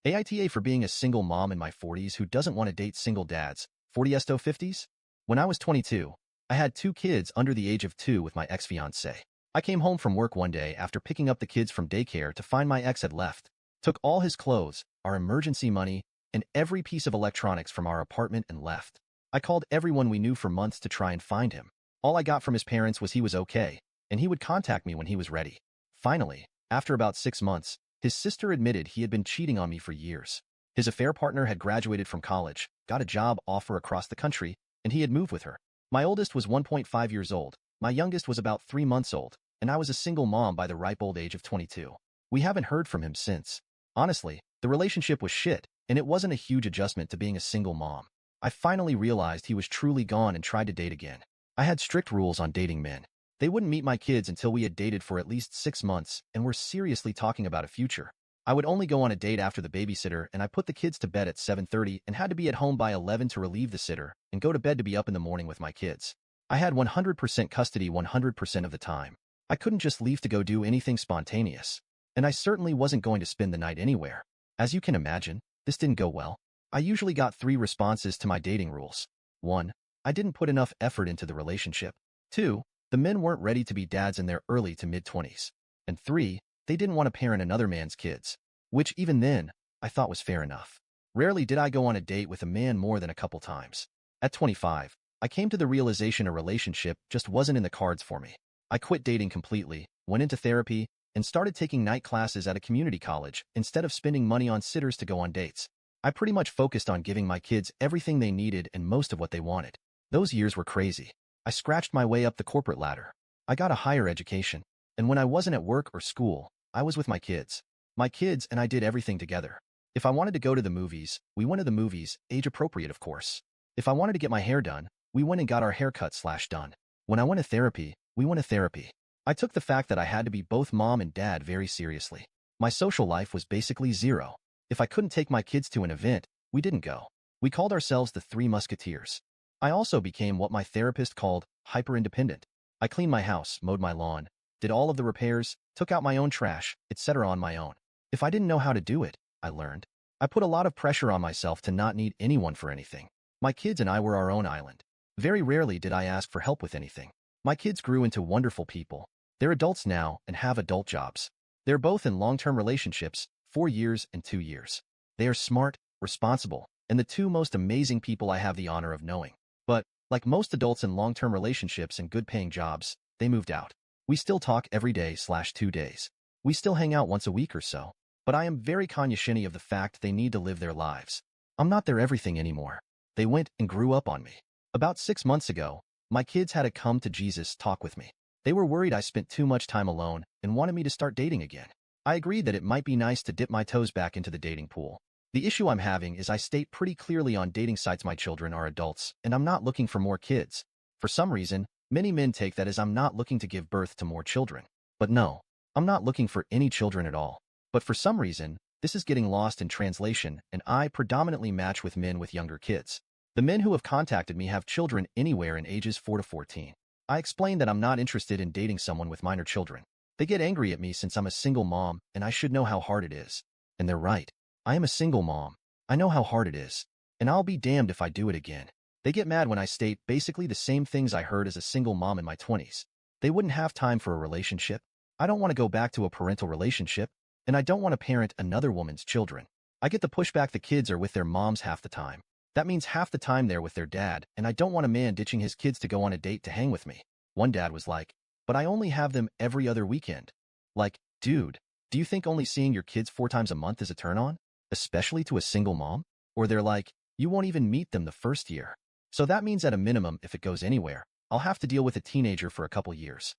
AITA for being a single mom in my 40s who doesn't want to date single dads. 40s-50s? When I was 22, I had 2 kids under the age of 2 with my ex-fiancée. I came home from work one day after picking up the kids from daycare to find my ex had left, took all his clothes, our emergency money, and every piece of electronics from our apartment and left. I called everyone we knew for months to try and find him. All I got from his parents was he was okay, and he would contact me when he was ready. Finally, after about 6 months, his sister admitted he had been cheating on me for years. His affair partner had graduated from college, got a job offer across the country, and he had moved with her. My oldest was 1.5 years old, my youngest was about 3 months old, and I was a single mom by the ripe old age of 22. We haven't heard from him since. Honestly, the relationship was shit, and it wasn't a huge adjustment to being a single mom. I finally realized he was truly gone and tried to date again. I had strict rules on dating men. They wouldn't meet my kids until we had dated for at least 6 months and were seriously talking about a future. I would only go on a date after the babysitter, and I put the kids to bed at 7:30 and had to be at home by 11 to relieve the sitter and go to bed to be up in the morning with my kids. I had 100% custody 100% of the time. I couldn't just leave to go do anything spontaneous. And I certainly wasn't going to spend the night anywhere. As you can imagine, this didn't go well. I usually got 3 responses to my dating rules. 1. I didn't put enough effort into the relationship. 2. The men weren't ready to be dads in their early to mid-20s. And 3. They didn't want to parent another man's kids. Which, even then, I thought was fair enough. Rarely did I go on a date with a man more than a couple times. At 25, I came to the realization a relationship just wasn't in the cards for me. I quit dating completely, went into therapy, and started taking night classes at a community college instead of spending money on sitters to go on dates. I pretty much focused on giving my kids everything they needed and most of what they wanted. Those years were crazy. I scratched my way up the corporate ladder. I got a higher education. And when I wasn't at work or school, I was with my kids. My kids and I did everything together. If I wanted to go to the movies, we went to the movies, age appropriate of course. If I wanted to get my hair done, we went and got our haircut/done. When I went to therapy, we went to therapy. I took the fact that I had to be both mom and dad very seriously. My social life was basically zero. If I couldn't take my kids to an event, we didn't go. We called ourselves the Three Musketeers. I also became what my therapist called hyper-independent. I cleaned my house, mowed my lawn, did all of the repairs, took out my own trash, etc. on my own. If I didn't know how to do it, I learned. I put a lot of pressure on myself to not need anyone for anything. My kids and I were our own island. Very rarely did I ask for help with anything. My kids grew into wonderful people. They're adults now and have adult jobs. They're both in long-term relationships, 4 years and 2 years. They are smart, responsible, and the 2 most amazing people I have the honor of knowing. But, like most adults in long-term relationships and good-paying jobs, they moved out. We still talk every day/2 days. We still hang out once a week or so. But I am very cognizant of the fact they need to live their lives. I'm not their everything anymore. They went and grew up on me. About 6 months ago, my kids had a come-to-Jesus talk with me. They were worried I spent too much time alone and wanted me to start dating again. I agreed that it might be nice to dip my toes back into the dating pool. The issue I'm having is I state pretty clearly on dating sites my children are adults and I'm not looking for more kids. For some reason, many men take that as I'm not looking to give birth to more children. But no, I'm not looking for any children at all. But for some reason, this is getting lost in translation and I predominantly match with men with younger kids. The men who have contacted me have children anywhere in ages 4 to 14. I explain that I'm not interested in dating someone with minor children. They get angry at me since I'm a single mom and I should know how hard it is. And they're right. I am a single mom. I know how hard it is. And I'll be damned if I do it again. They get mad when I state basically the same things I heard as a single mom in my 20s. They wouldn't have time for a relationship. I don't want to go back to a parental relationship. And I don't want to parent another woman's children. I get the pushback the kids are with their moms half the time. That means half the time they're with their dad, and I don't want a man ditching his kids to go on a date to hang with me. One dad was like, but I only have them every other weekend. Like, dude, do you think only seeing your kids 4 times a month is a turn-on? Especially to a single mom? Or they're like, you won't even meet them the first year. So that means at a minimum, if it goes anywhere, I'll have to deal with a teenager for a couple years.